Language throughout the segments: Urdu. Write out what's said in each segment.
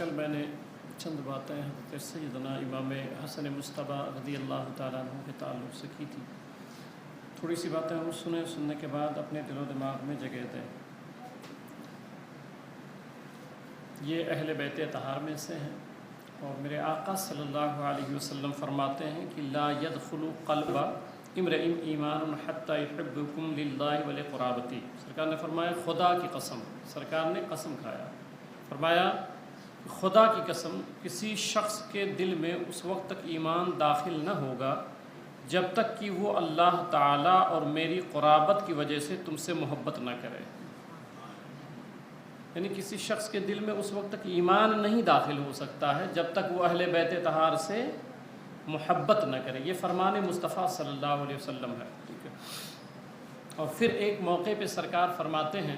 کل میں نے چند باتیں حضرت سیدنا امام حسن مصطفیٰ رضی اللہ تعالیٰ عنہ کے تعلق سے کی تھی. تھوڑی سی باتیں ہم سننے کے بعد اپنے دل و دماغ میں جگہ دیں. یہ اہل بیت اطہار میں سے ہیں اور میرے آقا صلی اللہ علیہ وسلم فرماتے ہیں کہ لا يدخل قلب امرئ ایمان حتی یحبکم للہ ولقرابتی. سرکار نے فرمایا خدا کی قسم، سرکار نے قسم کھایا، فرمایا خدا کی قسم کسی شخص کے دل میں اس وقت تک ایمان داخل نہ ہوگا جب تک کہ وہ اللہ تعالیٰ اور میری قرابت کی وجہ سے تم سے محبت نہ کرے. یعنی کسی شخص کے دل میں اس وقت تک ایمان نہیں داخل ہو سکتا ہے جب تک وہ اہل بیت طہار سے محبت نہ کرے. یہ فرمان مصطفیٰ صلی اللہ علیہ وسلم ہے. ٹھیک ہے. اور پھر ایک موقع پہ سرکار فرماتے ہیں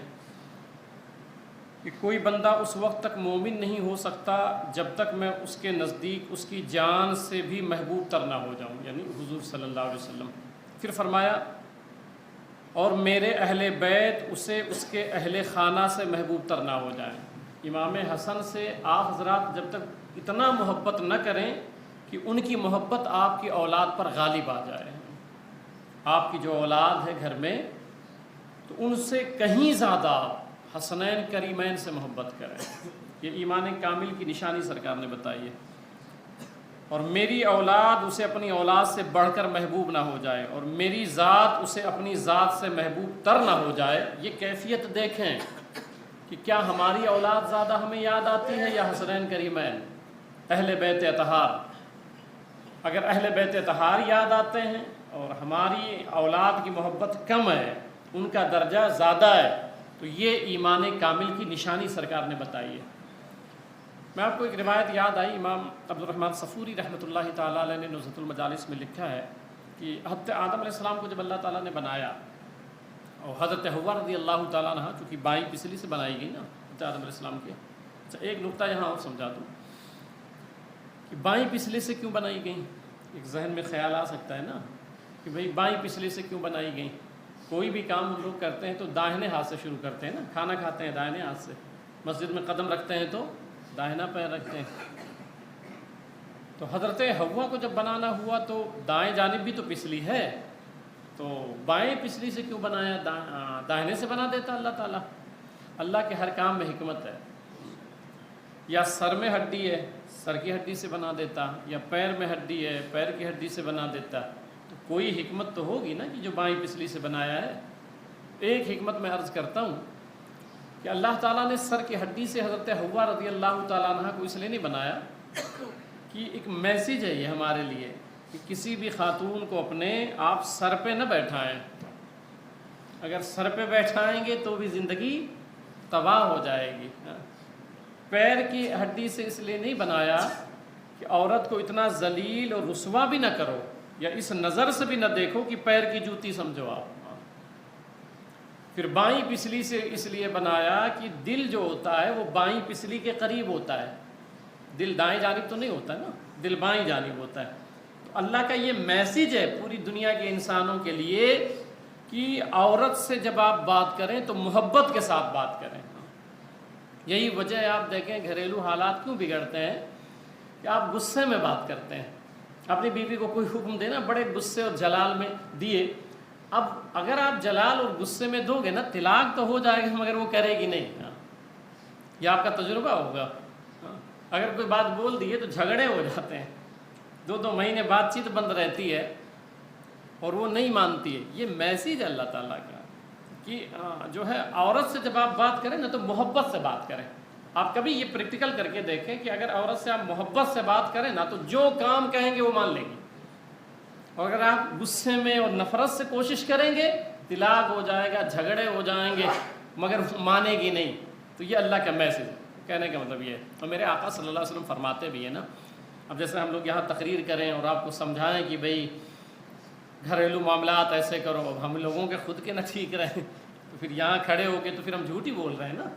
کہ کوئی بندہ اس وقت تک مومن نہیں ہو سکتا جب تک میں اس کے نزدیک اس کی جان سے بھی محبوب تر نہ ہو جاؤں، یعنی حضور صلی اللہ علیہ وسلم. پھر فرمایا اور میرے اہل بیت اسے اس کے اہل خانہ سے محبوب تر نہ ہو جائیں. امام حسن سے آپ حضرات جب تک اتنا محبت نہ کریں کہ ان کی محبت آپ کی اولاد پر غالب آ جائے. آپ کی جو اولاد ہے گھر میں تو ان سے کہیں زیادہ حسنین کریمین سے محبت کریں. یہ ایمان کامل کی نشانی سرکار نے بتائی ہے. اور میری اولاد اسے اپنی اولاد سے بڑھ کر محبوب نہ ہو جائے اور میری ذات اسے اپنی ذات سے محبوب تر نہ ہو جائے. یہ کیفیت دیکھیں کہ کیا ہماری اولاد زیادہ ہمیں یاد آتی ہے یا حسنین کریمین اہل بیت اطہار. اگر اہل بیت اطہار یاد آتے ہیں اور ہماری اولاد کی محبت کم ہے، ان کا درجہ زیادہ ہے، تو یہ ایمان کامل کی نشانی سرکار نے بتائی ہے. میں آپ کو ایک روایت یاد آئی. امام عبد الرحمن صفوری رحمۃ اللہ تعالیٰ علیہ نے نزہۃ المجالس میں لکھا ہے کہ حضرت آدم علیہ السلام کو جب اللہ تعالیٰ نے بنایا اور حضرت حوا رضی اللہ تعالیٰ عنہ چونکہ بائیں پسلی سے بنائی گئی نا حضرت آدم علیہ السلام کی. اچھا ایک نقطہ یہاں اور سمجھا دوں کہ بائیں پسلی سے کیوں بنائی گئیں. ایک ذہن میں خیال آ سکتا ہے نا کہ بھئی بائیں پسلی سے کیوں بنائی گئیں. کوئی بھی کام ہم لوگ کرتے ہیں تو داہنے ہاتھ سے شروع کرتے ہیں نا. کھانا کھاتے ہیں داہنے ہاتھ سے، مسجد میں قدم رکھتے ہیں تو داہنا پیر رکھتے ہیں. تو حضرت حوا کو جب بنانا ہوا تو دائیں جانب بھی تو پسلی ہے، تو بائیں پسلی سے کیوں بنایا؟ داہنے سے بنا دیتا اللہ تعالیٰ. اللہ کے ہر کام میں حکمت ہے. یا سر میں ہڈی ہے، سر کی ہڈی سے بنا دیتا، یا پیر میں ہڈی ہے، پیر کی ہڈی سے بنا دیتا. تو کوئی حکمت تو ہوگی نا کہ جو بائیں پسلی سے بنایا ہے. ایک حکمت میں عرض کرتا ہوں کہ اللہ تعالیٰ نے سر کی ہڈی سے حضرت حوا رضی اللہ تعالیٰ عنہ کو اس لیے نہیں بنایا کہ ایک میسیج ہے یہ ہمارے لیے کہ کسی بھی خاتون کو اپنے آپ سر پہ نہ بیٹھائیں. اگر سر پہ بیٹھائیں گے تو بھی زندگی تباہ ہو جائے گی. پیر کی ہڈی سے اس لیے نہیں بنایا کہ عورت کو اتنا ذلیل اور رسوا بھی نہ کرو یا اس نظر سے بھی نہ دیکھو کہ پیر کی جوتی سمجھو آپ. پھر بائیں پسلی سے اس لیے بنایا کہ دل جو ہوتا ہے وہ بائیں پسلی کے قریب ہوتا ہے. دل دائیں جانب تو نہیں ہوتا نا، دل بائیں جانب ہوتا ہے. تو اللہ کا یہ میسیج ہے پوری دنیا کے انسانوں کے لیے کہ عورت سے جب آپ بات کریں تو محبت کے ساتھ بات کریں. یہی وجہ ہے آپ دیکھیں گھریلو حالات کیوں بگڑتے ہیں کہ آپ غصے میں بات کرتے ہیں. اپنی بیوی کو کوئی حکم دینا بڑے غصے اور جلال میں دیے. اب اگر آپ جلال اور غصے میں دو گے نا طلاق تو ہو جائے گا مگر وہ کرے گی نہیں. یہ آپ کا تجربہ ہوگا. اگر کوئی بات بول دیے تو جھگڑے ہو جاتے ہیں. 2 مہینے بات چیت بند رہتی ہے اور وہ نہیں مانتی ہے. یہ میسیج ہے اللہ تعالیٰ کا کہ جو ہے عورت سے جب آپ بات کریں نا تو محبت سے بات کریں. آپ کبھی یہ پریکٹیکل کر کے دیکھیں کہ اگر عورت سے آپ محبت سے بات کریں نا تو جو کام کہیں گے وہ مان لے گی. اور اگر آپ غصے میں اور نفرت سے کوشش کریں گے طلاق ہو جائے گا، جھگڑے ہو جائیں گے مگر مانے گی نہیں. تو یہ اللہ کا میسیج ہے. کہنے کا مطلب یہ ہے. اور میرے آقا صلی اللہ علیہ وسلم فرماتے بھی ہیں نا. اب جیسے ہم لوگ یہاں تقریر کریں اور آپ کو سمجھائیں کہ بھئی گھریلو معاملات ایسے کرو، اب ہم لوگوں کے خود کے نہ ٹھیک رہیں تو پھر یہاں کھڑے ہو کے تو پھر ہم جھوٹ ہی بول رہے ہیں نا.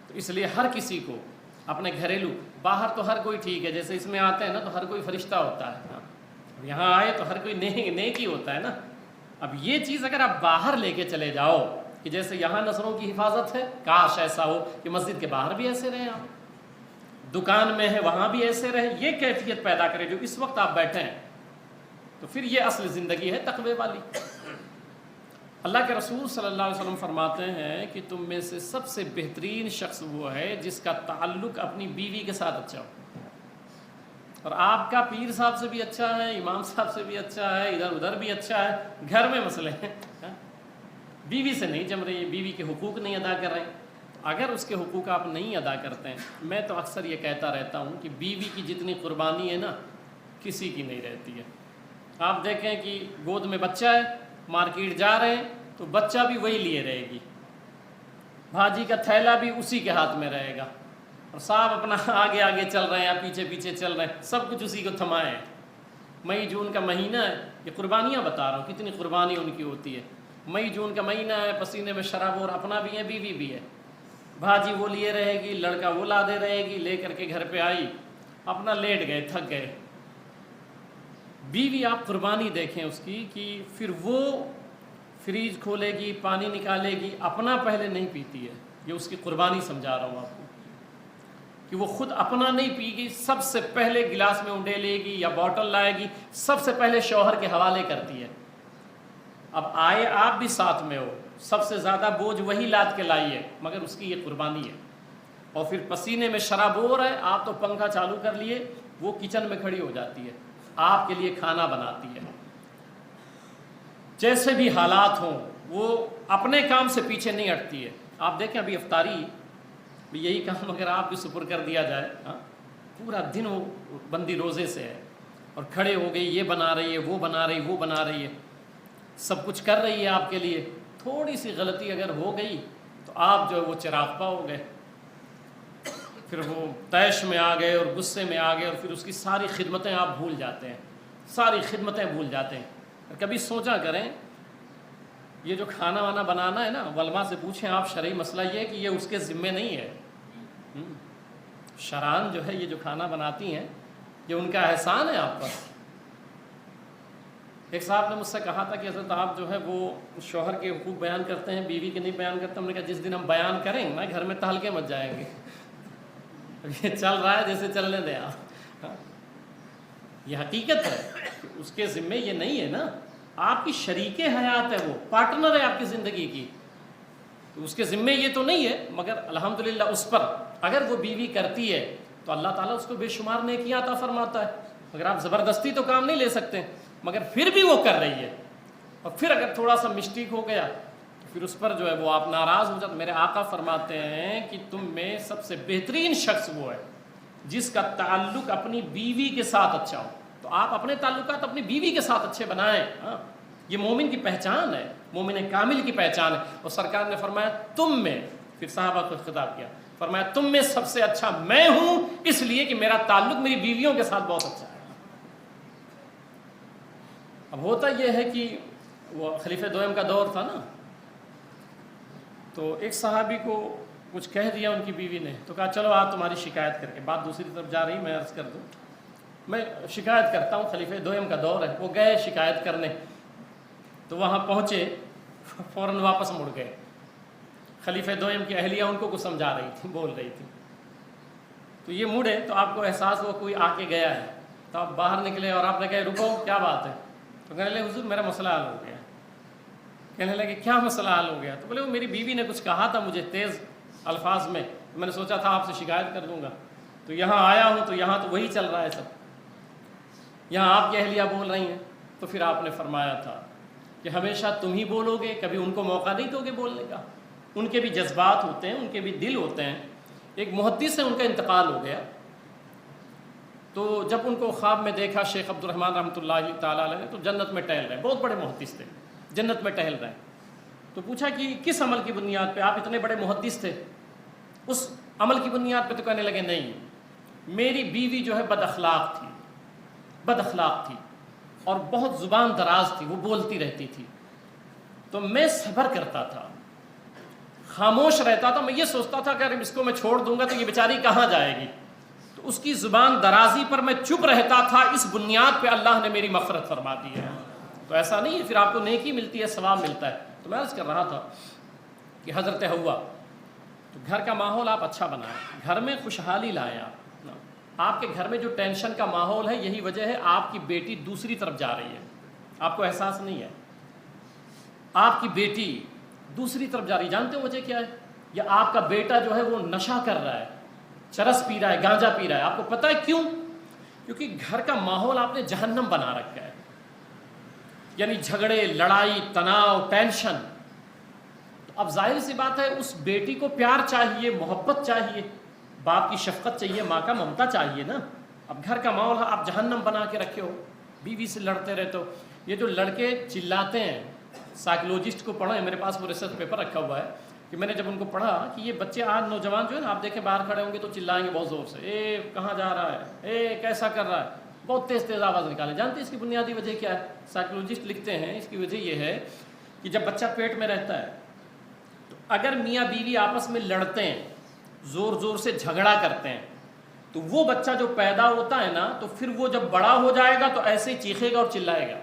تو اس لیے ہر کسی کو اپنے گھریلو، باہر تو ہر کوئی ٹھیک ہے، جیسے اس میں آتے ہیں نا تو ہر کوئی فرشتہ ہوتا ہے، یہاں آئے تو ہر کوئی نیکی ہوتا ہے نا. اب یہ چیز اگر آپ باہر لے کے چلے جاؤ کہ جیسے یہاں نظروں کی حفاظت ہے، کاش ایسا ہو کہ مسجد کے باہر بھی ایسے رہیں آپ. دکان میں ہے وہاں بھی ایسے رہے، یہ کیفیت پیدا کرے جو اس وقت آپ بیٹھے ہیں، تو پھر یہ اصل زندگی ہے تقوی والی۔ اللہ کے رسول صلی اللہ علیہ وسلم فرماتے ہیں کہ تم میں سے سب سے بہترین شخص وہ ہے جس کا تعلق اپنی بیوی کے ساتھ اچھا ہو، اور آپ کا پیر صاحب سے بھی اچھا ہے، امام صاحب سے بھی اچھا ہے، ادھر ادھر بھی اچھا ہے، گھر میں مسئلے ہیں، بیوی سے نہیں جم رہی، بیوی کے حقوق نہیں ادا کر رہے ہیں۔ اگر اس کے حقوق آپ نہیں ادا کرتے ہیں، میں تو اکثر یہ کہتا رہتا ہوں کہ بیوی کی جتنی قربانی ہے نا کسی کی نہیں رہتی ہے۔ آپ دیکھیں کہ گود میں بچہ ہے، مارکیٹ جا رہے ہیں تو بچہ بھی وہی لیے رہے گی، بھاجی کا تھیلا بھی اسی کے ہاتھ میں رہے گا، اور صاحب اپنا آگے آگے چل رہے ہیں یا پیچھے پیچھے چل رہے ہیں، سب کچھ اسی کو تھمائے ہیں۔ مئی جون کا مہینہ ہے، یہ قربانیاں بتا رہا ہوں کتنی قربانی ان کی ہوتی ہے۔ مئی جون کا مہینہ ہے، پسینے میں شراب، اور اپنا بھی ہے بیوی بھی ہے، بھاجی وہ لیے رہے گی، لڑکا وہ لا دے رہے گی، لے کر کے گھر پہ آئی، اپنا لیٹ گئے، تھک گئے۔ بیوی آپ قربانی دیکھیں اس کی کہ پھر وہ فریج کھولے گی، پانی نکالے گی، اپنا پہلے نہیں پیتی ہے، یہ اس کی قربانی سمجھا رہا ہوں آپ کو، کہ وہ خود اپنا نہیں پی گی، سب سے پہلے گلاس میں انڈے لے گی یا بوٹل لائے گی، سب سے پہلے شوہر کے حوالے کرتی ہے۔ اب آئے آپ بھی ساتھ میں ہو، سب سے زیادہ بوجھ وہی لاد کے لائی ہے، مگر اس کی یہ قربانی ہے۔ اور پھر پسینے میں شرابور ہے، آپ تو پنکھا چالو کر لیے، وہ کچن میں کھڑی ہو جاتی ہے، آپ کے لیے کھانا بناتی ہے، جیسے بھی حالات ہوں وہ اپنے کام سے پیچھے نہیں ہٹتی ہے۔ آپ دیکھیں ابھی افطاری بھی یہی کام اگر آپ بھی سپر کر دیا جائے، پورا دن وہ بندی روزے سے ہے، اور کھڑے ہو گئی، یہ بنا رہی ہے، وہ بنا رہی، وہ بنا رہی ہے، سب کچھ کر رہی ہے آپ کے لیے، تھوڑی سی غلطی اگر ہو گئی تو آپ جو ہے وہ چراغ پا ہو گئے، پھر وہ طیش میں آ گئے اور غصے میں آ گئے، اور پھر اس کی ساری خدمتیں آپ بھول جاتے ہیں، ساری خدمتیں بھول جاتے ہیں۔ کبھی سوچا کریں یہ جو کھانا وانا بنانا ہے نا، علماء سے پوچھیں آپ، شرعی مسئلہ یہ ہے کہ یہ اس کے ذمے نہیں ہے، شرعاً جو ہے یہ جو کھانا بناتی ہیں یہ ان کا احسان ہے آپ پر۔ ایک صاحب نے مجھ سے کہا تھا کہ حضرت آپ جو ہے وہ شوہر کے حقوق بیان کرتے ہیں، بیوی کے نہیں بیان کرتے۔ ہم نے کہا جس دن ہم بیان کریں نا گھر میں تہلکے مچ جائیں گے، یہ چل رہا ہے جیسے چلنے دیں آپ، یہ حقیقت ہے کہ اس کے ذمے یہ نہیں ہے نا، آپ کی شریک حیات ہے، وہ پارٹنر ہے آپ کی زندگی کی، تو اس کے ذمے یہ تو نہیں ہے، مگر الحمدللہ اس پر اگر وہ بیوی کرتی ہے تو اللہ تعالیٰ اس کو بے شمار نیکیاں عطا فرماتا ہے، مگر آپ زبردستی تو کام نہیں لے سکتے، مگر پھر بھی وہ کر رہی ہے، اور پھر اگر تھوڑا سا مسٹیک ہو گیا تو پھر اس پر جو ہے وہ آپ ناراض ہو جاتے۔ میرے آقا فرماتے ہیں کہ تم میں سب سے بہترین شخص وہ ہے جس کا تعلق اپنی بیوی کے ساتھ اچھا ہو، تو آپ اپنے تعلقات اپنی بیوی کے ساتھ اچھے بنائیں، یہ مومن کی پہچان ہے، مومن کامل کی پہچان ہے۔ اور سرکار نے فرمایا تم میں، پھر صحابہ کو خطاب کیا، فرمایا تم میں سب سے اچھا میں ہوں، اس لیے کہ میرا تعلق میری بیویوں کے ساتھ بہت اچھا ہے۔ اب ہوتا یہ ہے کہ وہ خلیفہ دوم کا دور تھا نا، تو ایک صحابی کو کچھ کہہ دیا ان کی بیوی نے، تو کہا چلو آپ تمہاری شکایت کر کے، بات دوسری طرف جا رہی، میں عرض کر دوں، میں شکایت کرتا ہوں، خلیفہ دوم کا دور ہے۔ وہ گئے شکایت کرنے، تو وہاں پہنچے، فوراً واپس مڑ گئے۔ خلیفہ دوم کی اہلیہ ان کو کچھ سمجھا رہی تھی، بول رہی تھی، تو یہ مڑے تو آپ کو احساس ہوا کوئی آ کے گیا ہے، تو آپ باہر نکلے اور آپ نے کہا رکو کیا بات ہے، تو کہنے لگے حضور میرا مسئلہ حل ہو گیا۔ کہنے لگے کیا مسئلہ حل ہو گیا؟ تو بولے وہ میری بیوی نے کچھ کہا تھا مجھے تیز الفاظ میں، میں نے سوچا تھا آپ سے شکایت کر دوں گا، تو یہاں آیا ہوں تو یہاں تو وہی چل رہا ہے سب، یہاں آپ کی اہلیہ بول رہی ہیں۔ تو پھر آپ نے فرمایا تھا کہ ہمیشہ تم ہی بولو گے، کبھی ان کو موقع نہیں دو گے بولنے کا، ان کے بھی جذبات ہوتے ہیں، ان کے بھی دل ہوتے ہیں۔ ایک محدث سے ان کا انتقال ہو گیا، تو جب ان کو خواب میں دیکھا شیخ عبد الرحمن رحمۃ اللہ تعالیٰ علیہ، تو جنت میں ٹہل رہے، بہت بڑے محدث تھے، جنت میں ٹہل رہے، تو پوچھا کہ کس عمل کی بنیاد پہ آپ اتنے بڑے محدث تھے؟ اس عمل کی بنیاد پہ تو کہنے لگے نہیں، میری بیوی جو ہے بد اخلاق تھی اور بہت زبان دراز تھی، وہ بولتی رہتی تھی، تو میں صبر کرتا تھا، خاموش رہتا تھا، میں یہ سوچتا تھا کہ اگر اس کو میں چھوڑ دوں گا تو یہ بیچاری کہاں جائے گی، تو اس کی زبان درازی پر میں چپ رہتا تھا، اس بنیاد پہ اللہ نے میری مغفرت فرما دی ہے۔ تو ایسا نہیں ہے، پھر آپ کو نیکی ملتی ہے، ثواب ملتا ہے۔ تو میں عرض کر رہا تھا کہ حضرت ہوا، تو گھر کا ماحول آپ اچھا بنائیں، گھر میں خوشحالی لائیں آپ، آپ کے گھر میں جو ٹینشن کا ماحول ہے یہی وجہ ہے آپ کی بیٹی دوسری طرف جا رہی ہے، آپ کو احساس نہیں ہے، آپ کی بیٹی دوسری طرف جا رہی ہے، جانتے ہو وجہ کیا ہے؟ یا آپ کا بیٹا جو ہے وہ نشہ کر رہا ہے، چرس پی رہا ہے، گانجا پی رہا ہے، آپ کو پتہ ہے کیوں؟ کیونکہ گھر کا ماحول آپ نے جہنم بنا رکھا ہے، یعنی جھگڑے، لڑائی، تناؤ، ٹینشن۔ اب ظاہر سی بات ہے اس بیٹی کو پیار چاہیے، محبت چاہیے، باپ کی شفقت چاہیے، ماں کا ممتا چاہیے نا۔ اب گھر کا ماحول آپ جہنم بنا کے رکھے ہو، بیوی سے لڑتے رہتے ہو۔ یہ جو لڑکے چلاتے ہیں، سائیکولوجسٹ کو پڑھا ہے، میرے پاس وہ ریسرچ پیپر رکھا ہوا ہے کہ میں نے جب ان کو پڑھا کہ یہ بچے آج نوجوان جو ہے نا، آپ دیکھیں باہر کھڑے ہوں گے تو چلائیں گے بہت زور سے، اے کہاں جا رہا ہے، اے کیسا کر رہا ہے، بہت تیز تیز آواز نکالیں۔ جانتے ہیں اس کی بنیادی وجہ کیا ہے؟ سائیکولوجسٹ لکھتے ہیں اس کی وجہ یہ ہے کہ جب بچہ پیٹ میں رہتا ہے تو اگر میاں بیوی آپس میں لڑتے ہیں، زور زور سے جھگڑا کرتے ہیں، تو وہ بچہ جو پیدا ہوتا ہے نا، تو پھر وہ جب بڑا ہو جائے گا تو ایسے ہی چیخے گا اور چلائے گا۔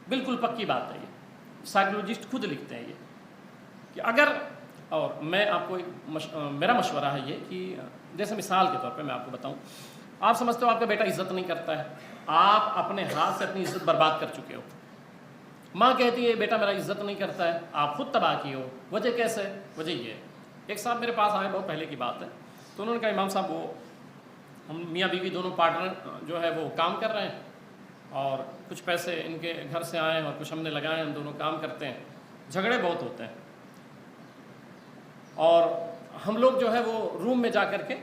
بالکل پکی بات ہے، یہ سائیکولوجسٹ خود لکھتے ہیں یہ کہ اگر، اور میں آپ کو میرا مشورہ ہے یہ کہ جیسے مثال کے طور پہ میں آپ کو بتاؤں، آپ سمجھتے ہو آپ کا بیٹا عزت نہیں کرتا ہے، آپ اپنے ہاتھ سے اپنی عزت برباد کر چکے ہو۔ ماں کہتی ہے بیٹا میرا عزت نہیں کرتا ہے، آپ خود تباہ کیے ہو۔ وجہ کیسے؟ وجہ یہ ہے، ایک صاحب میرے پاس آئے، بہت پہلے کی بات ہے، تو انہوں نے کہا امام صاحب وہ ہم میاں بیوی دونوں پارٹنر جو ہے وہ کام کر رہے ہیں اور کچھ پیسے ان کے گھر سے آئے ہیں اور کچھ ہم نے لگائے ہیں، ہم دونوں کام کرتے ہیں، جھگڑے بہت ہوتے ہیں، اور ہم لوگ جو ہے وہ روم میں جا کر کے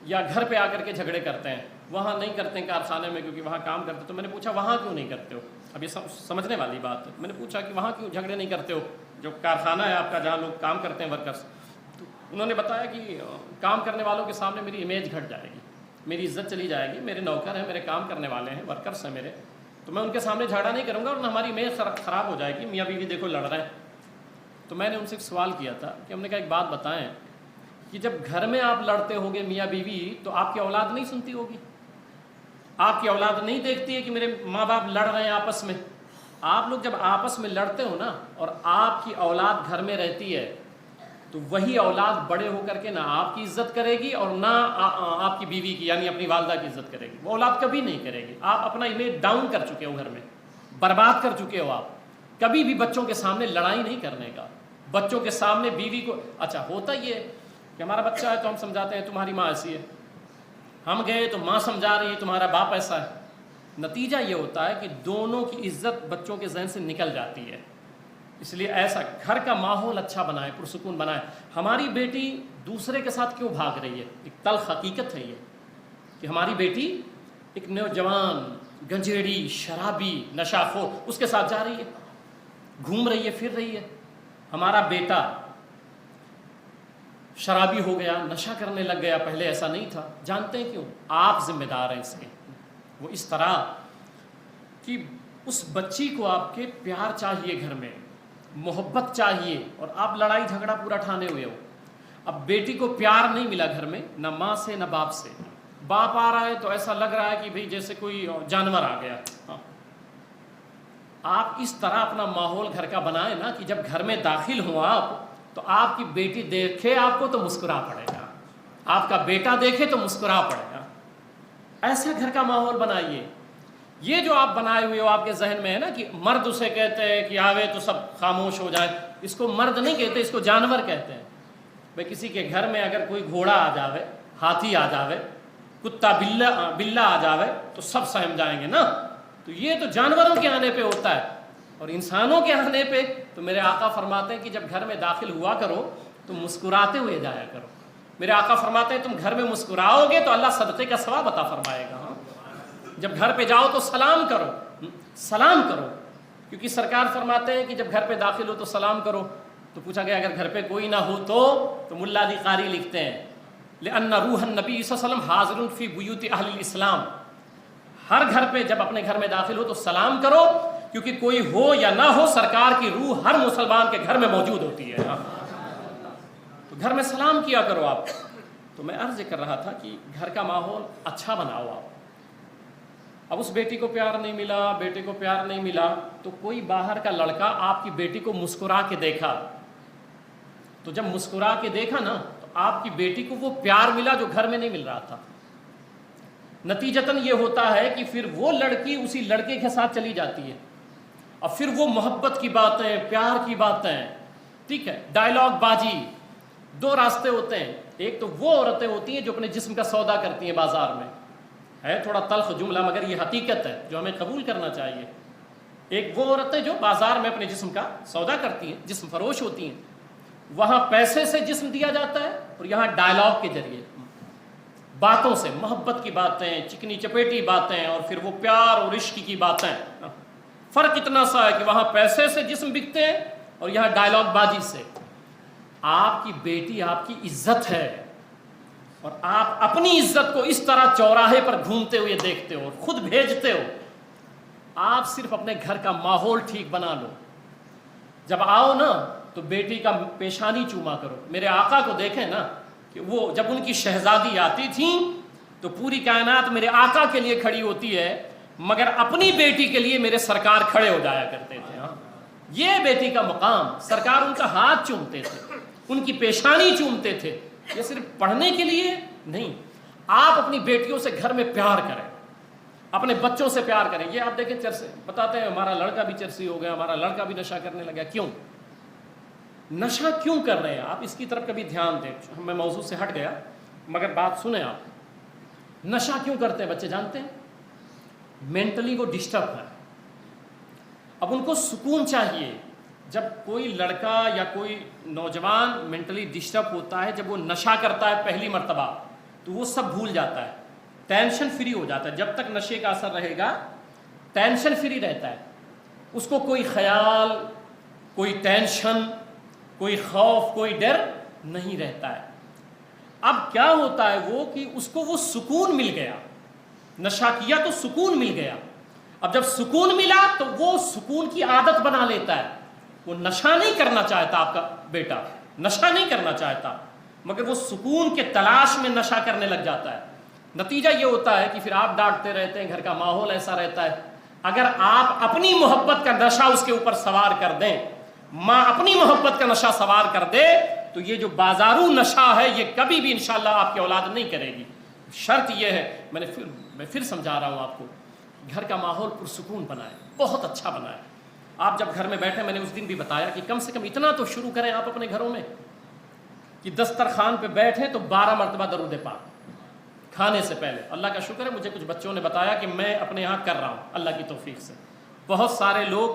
یا گھر پہ آ کر کے جھگڑے کرتے ہیں، وہاں نہیں کرتے ہیں کارخانے میں کیونکہ وہاں کام کرتے۔ تو میں نے پوچھا وہاں کیوں نہیں کرتے ہو؟ اب یہ سمجھنے والی بات ہے، میں نے پوچھا کہ وہاں کیوں جھگڑے نہیں کرتے ہو، جو کارخانہ ہے آپ کا جہاں لوگ کام کرتے ہیں ورکرس؟ تو انہوں نے بتایا کہ کام کرنے والوں کے سامنے میری امیج گھٹ جائے گی، میری عزت چلی جائے گی، میرے نوکر ہیں، میرے کام کرنے والے ہیں، ورکرس ہیں میرے، تو میں ان کے سامنے جھگڑا نہیں کروں گا اور ہماری امیج خراب ہو جائے گی، میاں بیوی دیکھو لڑ رہے ہیں۔ تو میں نے ان سے ایک سوال کیا تھا کہ ہم نے کہا ایک بات بتائیں کہ جب گھر میں آپ لڑتے ہوگے میاں بیوی تو آپ کی اولاد نہیں سنتی ہوگی، آپ کی اولاد نہیں دیکھتی ہے کہ میرے ماں باپ لڑ رہے ہیں آپس میں؟ آپ لوگ جب آپس میں لڑتے ہو نا اور آپ کی اولاد گھر میں رہتی ہے تو وہی اولاد بڑے ہو کر کے نہ آپ کی عزت کرے گی اور نہ آپ کی بیوی کی یعنی اپنی والدہ کی عزت کرے گی، وہ اولاد کبھی نہیں کرے گی۔ آپ اپنا امیج ڈاؤن کر چکے ہو، گھر میں برباد کر چکے ہو۔ آپ کبھی بھی بچوں کے سامنے لڑائی نہیں کرنے کا، بچوں کے سامنے بیوی کو، اچھا ہوتا یہ ہے کہ ہمارا بچہ ہے تو ہم سمجھاتے ہیں تمہاری ماں ایسی ہے، ہم گئے تو ماں سمجھا رہی ہے تمہارا باپ ایسا ہے۔ نتیجہ یہ ہوتا ہے کہ دونوں کی عزت بچوں کے ذہن سے نکل جاتی ہے۔ اس لیے ایسا گھر کا ماحول اچھا بنائے، پرسکون بنائے۔ ہماری بیٹی دوسرے کے ساتھ کیوں بھاگ رہی ہے؟ ایک تلخ حقیقت ہے یہ کہ ہماری بیٹی ایک نوجوان گنجیڑی شرابی نشہ خور اس کے ساتھ جا رہی ہے، گھوم رہی ہے، پھر رہی ہے۔ ہمارا بیٹا شرابی ہو گیا، نشہ کرنے لگ گیا، پہلے ایسا نہیں تھا۔ جانتے ہیں کیوں؟ آپ ذمہ دار ہیں اس کے۔ وہ اس طرح کہ اس بچی کو آپ کے پیار چاہیے، گھر میں محبت چاہیے، اور آپ لڑائی جھگڑا پورا ٹھانے ہوئے ہو۔ اب بیٹی کو پیار نہیں ملا گھر میں، نہ ماں سے نہ باپ سے۔ باپ آ رہا ہے تو ایسا لگ رہا ہے کہ بھئی جیسے کوئی جانور آ گیا۔ آپ اس طرح اپنا ماحول گھر کا بنائیں نا کہ جب گھر میں داخل ہوں آپ تو آپ کی بیٹی دیکھے آپ کو تو مسکرا پڑے گا، آپ کا بیٹا دیکھے تو مسکرا پڑے گا۔ ایسا گھر کا ماحول بنائیے۔ یہ جو آپ بنائے ہوئے ہو آپ کے ذہن میں ہے نا کہ مرد اسے کہتے ہیں کہ آوے تو سب خاموش ہو جائے، اس کو مرد نہیں کہتے، اس کو جانور کہتے ہیں۔ بھئی کسی کے گھر میں اگر کوئی گھوڑا آ جاوے، ہاتھی آ جاوے، کتا بلّا آ جاوے تو سب سہم جائیں گے نا۔ تو یہ تو جانوروں کے آنے پہ ہوتا ہے، اور انسانوں کے آنے پہ تو میرے آقا فرماتے ہیں کہ جب گھر میں داخل ہوا کرو تو مسکراتے ہوئے جایا کرو۔ میرے آقا فرماتے ہیں تم گھر میں مسکراؤ گے تو اللہ صدقے کا ثواب عطا فرمائے گا۔ جب گھر پہ جاؤ تو سلام کرو، سلام کرو، کیونکہ سرکار فرماتے ہیں کہ جب گھر پہ داخل ہو تو سلام کرو۔ تو پوچھا گیا اگر گھر پہ کوئی نہ ہو تو ملا علی قاری لکھتے ہیں لأن روح النبی صلی اللہ علیہ وسلم حاضر فی بیوت اہل الاسلام، ہر گھر پہ جب اپنے گھر میں داخل ہو تو سلام کرو، کیونکہ کوئی ہو یا نہ ہو سرکار کی روح ہر مسلمان کے گھر میں موجود ہوتی ہے۔ تو گھر میں سلام کیا کرو آپ۔ تو میں عرض کر رہا تھا کہ گھر کا ماحول اچھا بناؤ آپ۔ اب اس بیٹی کو پیار نہیں ملا، بیٹے کو پیار نہیں ملا، تو کوئی باہر کا لڑکا آپ کی بیٹی کو مسکرا کے دیکھا، تو جب مسکرا کے دیکھا نا تو آپ کی بیٹی کو وہ پیار ملا جو گھر میں نہیں مل رہا تھا۔ نتیجتاً یہ ہوتا ہے کہ پھر وہ لڑکی اسی لڑکے کے ساتھ چلی جاتی ہے، اور پھر وہ محبت کی باتیں، پیار کی باتیں، ٹھیک ہے، ڈائلاگ بازی، دو راستے ہوتے ہیں. ایک تو وہ عورتیں ہوتی ہیں جو اپنے جسم کا سودا کرتی ہیں بازار میں، ہے تھوڑا تلخ جملہ مگر یہ حقیقت ہے جو ہمیں قبول کرنا چاہیے. ایک وہ عورتیں جو بازار میں اپنے جسم کا سودا کرتی ہیں، جسم فروش ہوتی ہیں. وہاں پیسے سے جسم دیا جاتا ہے اور یہاں ڈائلاگ کے ذریعے، باتوں سے، محبت کی باتیں، چکنی چپیٹی باتیں، اور پھر وہ پیار اور عشق کی باتیں. فرق اتنا سا ہے کہ وہاں پیسے سے جسم بکتے ہیں اور یہاں ڈائلاگ بازی سے. آپ کی بیٹی آپ کی عزت ہے، اور آپ اپنی عزت کو اس طرح چوراہے پر گھومتے ہوئے دیکھتے ہو، خود بھیجتے ہو. آپ صرف اپنے گھر کا ماحول ٹھیک بنا لو. جب آؤ نا تو بیٹی کا پیشانی چوما کرو. میرے آقا کو دیکھیں نا کہ وہ جب ان کی شہزادی آتی تھیں تو پوری کائنات میرے آقا کے لیے کھڑی ہوتی ہے، مگر اپنی بیٹی کے لیے میرے سرکار کھڑے ہو جایا کرتے تھے. یہ بیٹی کا مقام، سرکار ان کا ہاتھ چومتے تھے، ان کی پیشانی چومتے تھے. یہ صرف پڑھنے کے لیے نہیں. آپ اپنی بیٹیوں سے گھر میں پیار کریں، اپنے بچوں سے پیار کریں. یہ آپ دیکھیں چرسے بتاتے ہیں ہمارا لڑکا بھی چرسی ہو گیا، ہمارا لڑکا بھی نشہ کرنے لگا. کیوں نشہ کیوں کر رہے ہیں؟ آپ اس کی طرف کبھی دھیان دیں. میں موضوع سے ہٹ گیا مگر بات سنیں. آپ نشہ کیوں کرتے ہیں بچے جانتے ہیں؟ مینٹلی وہ ڈسٹرب ہے. اب ان کو سکون چاہیے. جب کوئی لڑکا یا کوئی نوجوان مینٹلی ڈسٹرب ہوتا ہے، جب وہ نشہ کرتا ہے پہلی مرتبہ، تو وہ سب بھول جاتا ہے، ٹینشن فری ہو جاتا ہے. جب تک نشے کا اثر رہے گا ٹینشن فری رہتا ہے. اس کو کوئی خیال، کوئی ٹینشن، کوئی خوف، کوئی ڈر نہیں رہتا ہے. اب کیا ہوتا ہے وہ کہ اس کو وہ سکون مل گیا، نشہ کیا تو سکون مل گیا. اب جب سکون ملا تو وہ سکون کی عادت بنا لیتا ہے. وہ نشہ نہیں کرنا چاہتا، آپ کا بیٹا نشہ نہیں کرنا چاہتا، مگر وہ سکون کے تلاش میں نشہ کرنے لگ جاتا ہے. نتیجہ یہ ہوتا ہے کہ پھر آپ ڈانٹتے رہتے ہیں، گھر کا ماحول ایسا رہتا ہے. اگر آپ اپنی محبت کا نشہ اس کے اوپر سوار کر دیں، ماں اپنی محبت کا نشہ سوار کر دے، تو یہ جو بازارو نشہ ہے یہ کبھی بھی انشاءاللہ آپ کی اولاد نہیں کرے گی. شرط یہ ہے، میں پھر سمجھا رہا ہوں آپ کو، گھر کا ماحول پرسکون بنائے، بہت اچھا بنائے. آپ جب گھر میں بیٹھے، میں نے اس دن بھی بتایا کہ کم سے کم اتنا تو شروع کریں آپ اپنے گھروں میں کہ دسترخوان پہ بیٹھیں تو 12 مرتبہ درود پاک کھانے سے پہلے. اللہ کا شکر ہے مجھے کچھ بچوں نے بتایا کہ میں اپنے یہاں کر رہا ہوں اللہ کی توفیق سے. بہت سارے لوگ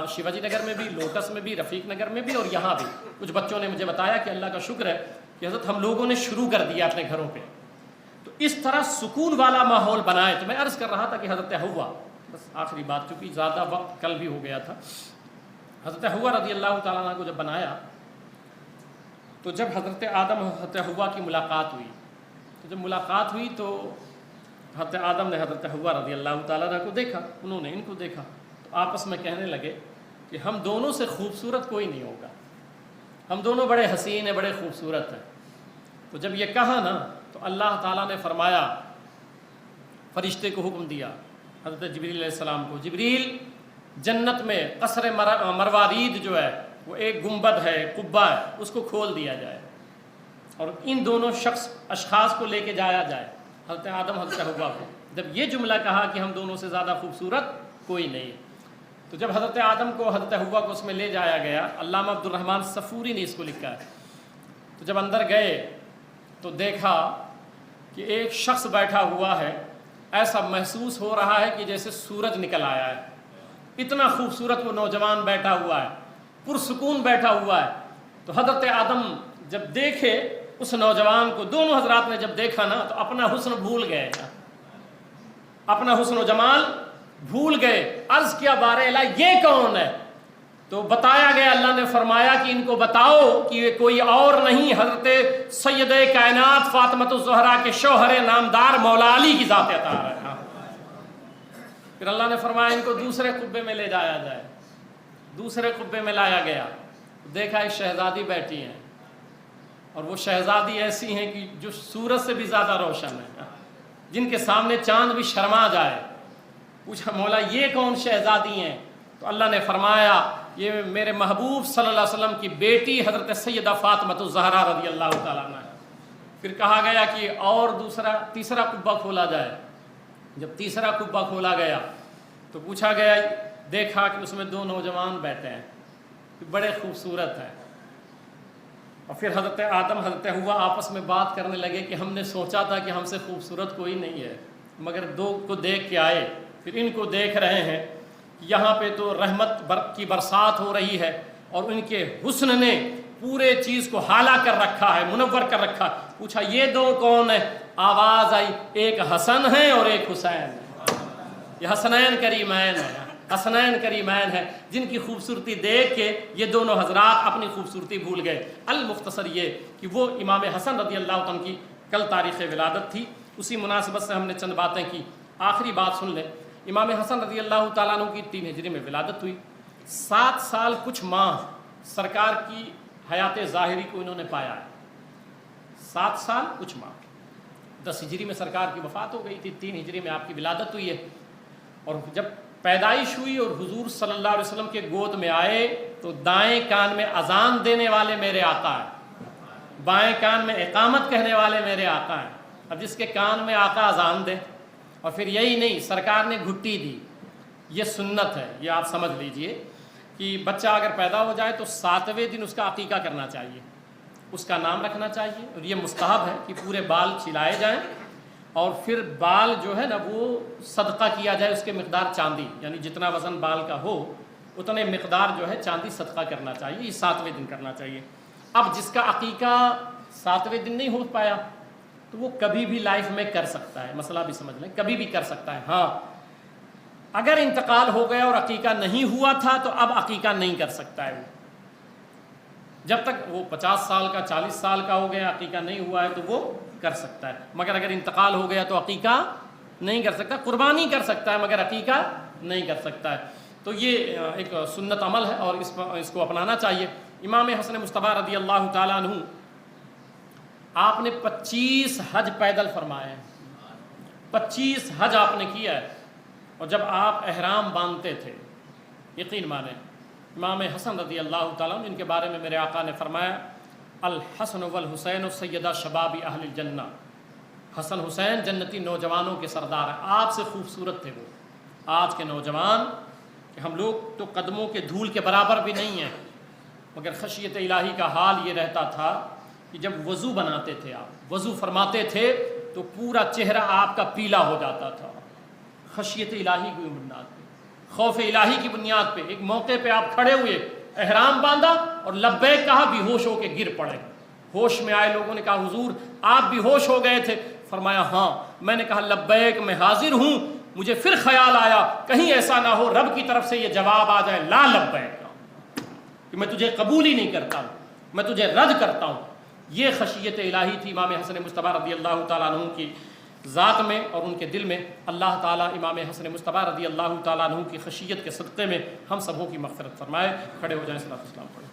شیواجی نگر میں بھی، لوٹس میں بھی، رفیق نگر میں بھی، اور یہاں بھی کچھ بچوں نے مجھے بتایا کہ اللہ کا شکر ہے کہ حضرت ہم لوگوں نے شروع کر دیا اپنے گھروں پہ. تو اس طرح سکون والا ماحول بنائے. تو میں عرض کر رہا تھا کہ حضرت حوا، بس آخری بات چونکہ زیادہ وقت کل بھی ہو گیا تھا، حضرت حوا رضی اللہ تعالیٰ عنہ کو جب بنایا تو جب حضرت آدم اور حضرت حوا کی ملاقات ہوئی، تو جب ملاقات ہوئی تو حضرت آدم نے حضرت حوا رضی اللہ تعالیٰ عنہ کو دیکھا، انہوں نے ان کو دیکھا، تو آپس میں کہنے لگے کہ ہم دونوں سے خوبصورت کوئی نہیں ہوگا، ہم دونوں بڑے حسین ہیں، بڑے خوبصورت ہیں. تو جب یہ کہا نا تو اللہ تعالیٰ نے فرمایا، فرشتے کو حکم دیا حضرت جبریل علیہ السلام کو، جبریل جنت میں قصر مروارید جو ہے وہ ایک گنبد ہے، قبہ ہے، اس کو کھول دیا جائے اور ان دونوں اشخاص کو لے کے جایا جائے، حضرت آدم حضرت حوا کو. جب یہ جملہ کہا کہ ہم دونوں سے زیادہ خوبصورت کوئی نہیں، تو جب حضرت آدم کو حضرت حوا کو اس میں لے جایا گیا، علامہ عبد الرحمن صفوری نے اس کو لکھا ہے، تو جب اندر گئے تو دیکھا کہ ایک شخص بیٹھا ہوا ہے، ایسا محسوس ہو رہا ہے کہ جیسے سورج نکل آیا ہے. اتنا خوبصورت وہ نوجوان بیٹھا ہوا ہے، پرسکون بیٹھا ہوا ہے. تو حضرت آدم جب دیکھے اس نوجوان کو، دونوں حضرات نے جب دیکھا نا تو اپنا حسن بھول گئے، اپنا حسن و جمال بھول گئے. عرض کیا بارے الہ یہ کون ہے؟ تو بتایا گیا، اللہ نے فرمایا کہ ان کو بتاؤ کہ یہ کوئی اور نہیں، حضرت سید کائنات فاطمۃ الزہرا کے شوہر نامدار مولا علی کی ذات اطہار ہے. پھر اللہ نے فرمایا ان کو دوسرے قبے میں لے جایا جائے. دوسرے قبے میں لایا گیا، دیکھا ایک شہزادی بیٹھی ہیں، اور وہ شہزادی ایسی ہیں کہ جو سورج سے بھی زیادہ روشن ہے، جن کے سامنے چاند بھی شرما جائے. پوچھا مولا یہ کون شہزادی ہیں؟ تو اللہ نے فرمایا یہ میرے محبوب صلی اللہ علیہ وسلم کی بیٹی حضرت سیدہ فاطمۃ الزہرا رضی اللہ تعالیٰ عنہ. پھر کہا گیا کہ اور تیسرا قبہ کھولا جائے. جب تیسرا قبہ کھولا گیا تو پوچھا گیا، دیکھا کہ اس میں 2 نوجوان بیٹھے ہیں، بڑے خوبصورت ہیں. اور پھر حضرت آدم حضرت حوا آپس میں بات کرنے لگے کہ ہم نے سوچا تھا کہ ہم سے خوبصورت کوئی نہیں ہے، مگر 2 کو دیکھ کے آئے. پھر ان کو دیکھ رہے ہیں یہاں پہ تو رحمت کی برسات ہو رہی ہے، اور ان کے حسن نے پورے چیز کو حالا کر رکھا ہے، منور کر رکھا. پوچھا یہ 2 کون ہیں؟ آواز آئی ایک حسن ہے اور ایک حسین ہے. یہ حسنین کریمین ہے، حسنین کریمین ہے، جن کی خوبصورتی دیکھ کے یہ دونوں حضرات اپنی خوبصورتی بھول گئے. المختصر یہ کہ وہ امام حسن رضی اللہ عنہ کی کل تاریخ ولادت تھی، اسی مناسبت سے ہم نے چند باتیں کی. آخری بات سن لیں. امام حسن رضی اللہ تعالیٰ عنہ کی 3 ہجری میں ولادت ہوئی. 7 سال کچھ ماہ سرکار کی حیات ظاہری کو انہوں نے پایا ہے. 7 سال کچھ ماہ. 10 ہجری میں سرکار کی وفات ہو گئی تھی، 3 ہجری میں آپ کی ولادت ہوئی ہے. اور جب پیدائش ہوئی اور حضور صلی اللہ علیہ وسلم کے گود میں آئے تو دائیں کان میں اذان دینے والے میرے آقا ہیں، بائیں کان میں اقامت کہنے والے میرے آقا ہیں. اب جس کے کان میں آقا اذان دے، اور پھر یہی نہیں سرکار نے گھٹی دی. یہ سنت ہے، یہ آپ سمجھ لیجئے کہ بچہ اگر پیدا ہو جائے تو 7ویں دن اس کا عقیقہ کرنا چاہیے، اس کا نام رکھنا چاہیے. اور یہ مستحب ہے کہ پورے بال چھلائے جائیں، اور پھر بال جو ہے نا وہ صدقہ کیا جائے. اس کے مقدار چاندی، یعنی جتنا وزن بال کا ہو اتنے مقدار جو ہے چاندی صدقہ کرنا چاہیے. یہ 7ویں دن کرنا چاہیے. اب جس کا عقیقہ 7ویں دن نہیں ہو پایا تو وہ کبھی بھی لائف میں کر سکتا ہے. مسئلہ بھی سمجھ لیں، کبھی بھی کر سکتا ہے. ہاں اگر انتقال ہو گیا اور عقیقہ نہیں ہوا تھا تو اب عقیقہ نہیں کر سکتا ہے. وہ جب تک وہ 50 سال کا 40 سال کا ہو گیا عقیقہ نہیں ہوا ہے تو وہ کر سکتا ہے. مگر اگر انتقال ہو گیا تو عقیقہ نہیں کر سکتا. قربانی کر سکتا ہے مگر عقیقہ نہیں کر سکتا ہے. تو یہ ایک سنت عمل ہے اور اس کو اپنانا چاہیے. امام حسن مصطفیٰ رضی اللہ تعالیٰ عنہ آپ نے 25 حج پیدل فرمائے ہیں. 25 حج آپ نے کیا ہے. اور جب آپ احرام باندھتے تھے، یقین مانیں امام حسن رضی اللہ تعالیٰ عنہ جن کے بارے میں میرے آقا نے فرمایا الحسن والحسین سیدہ شباب اہل الجنہ، حسن حسین جنتی نوجوانوں کے سردار ہیں. آپ سے خوبصورت تھے وہ. آج کے نوجوان کہ ہم لوگ تو قدموں کے دھول کے برابر بھی نہیں ہیں، مگر خشیت الہی کا حال یہ رہتا تھا کہ جب وضو بناتے تھے، آپ وضو فرماتے تھے تو پورا چہرہ آپ کا پیلا ہو جاتا تھا. خشیت الہی کی بنیاد پہ، خوف الہی کی بنیاد پہ. ایک موقع پہ آپ کھڑے ہوئے، احرام باندھا اور لبیک کہا، بے ہوش ہو کے گر پڑے. ہوش میں آئے لوگوں نے کہا حضور آپ بھی ہوش ہو گئے تھے؟ فرمایا ہاں. میں نے کہا لبیک میں حاضر ہوں. مجھے پھر خیال آیا کہیں ایسا نہ ہو رب کی طرف سے یہ جواب آ جائے لا لبیک، کہ میں تجھے قبول ہی نہیں کرتا ہوں، میں تجھے رد کرتا ہوں. یہ خشیت الہی تھی امام حسن مصطفیٰ رضی اللہ تعالیٰ عنہ کی ذات میں اور ان کے دل میں. اللہ تعالیٰ امام حسن مصطفیٰ رضی اللہ تعالیٰ عنہ کی خشیت کے صدقے میں ہم سبوں کی مغفرت فرمائے. کھڑے ہو جائیں، صلاۃ والسلام پڑھیں.